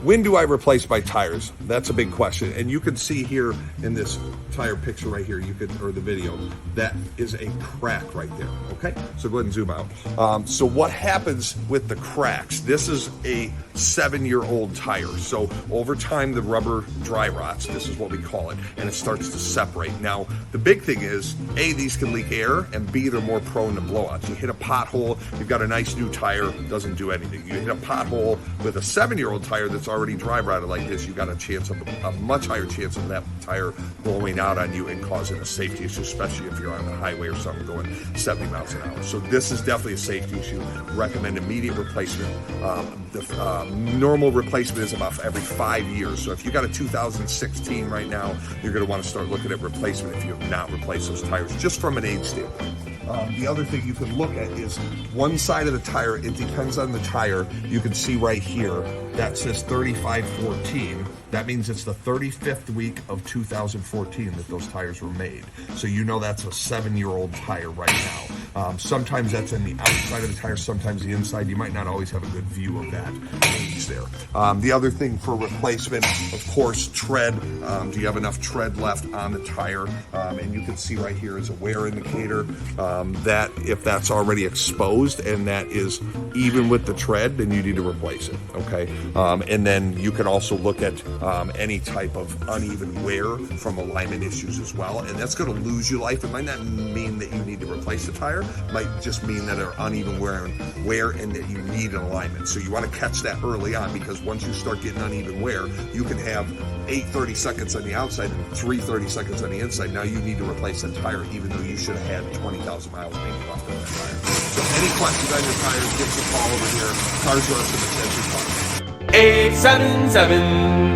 When do I replace my tires? That's a big question. And you can see here in this tire picture right here, or the video, that is a crack right there, okay? So go ahead and zoom out. So what happens with the cracks? This is a 7-year-old tire. So over time, the rubber dry rots, this is what we call it, and it starts to separate. Now, the big thing is, A, these can leak air, and B, they're more prone to blowouts. You hit a pothole, you've got a nice new tire, doesn't do anything. You hit a pothole with a 7-year-old tire that's already dry rotted like this, you got a much higher chance of that tire blowing out on you and causing a safety issue, especially if you're on the highway or something going 70 miles an hour. So this is definitely a safety issue. Recommend immediate replacement. The normal replacement is about every 5 years. So if you got a 2016 right now, you're going to want to start looking at replacement if you have not replaced those tires, just from an age standpoint. The other thing you can look at is one side of the tire. It depends on the tire. You can see right here that says 3514. That means it's the 35th week of 2014 that those tires were made. So you know that's a 7-year-old tire right now. Sometimes that's in the outside of the tire, sometimes the inside. You might not always have a good view of that age there. The other thing for replacement, of course, tread. Do you have enough tread left on the tire? And you can see right here is a wear indicator. That if that's already exposed and that is even with the tread, then you need to replace it, okay? And then you can also look at any type of uneven wear from alignment issues as well, and that's going to lose you life. It might not mean that you need to replace the tire, it might just mean that there are uneven wear and that you need an alignment. So you want to catch that early on, because once you start getting uneven wear, you can have 8 30 seconds on the outside and 3 30 seconds on the inside. Now you need to replace that tire, even though you should have had 20,000 miles maybe left on that tire. So any questions on your tires, give us a call over here. Carz R Us in the 877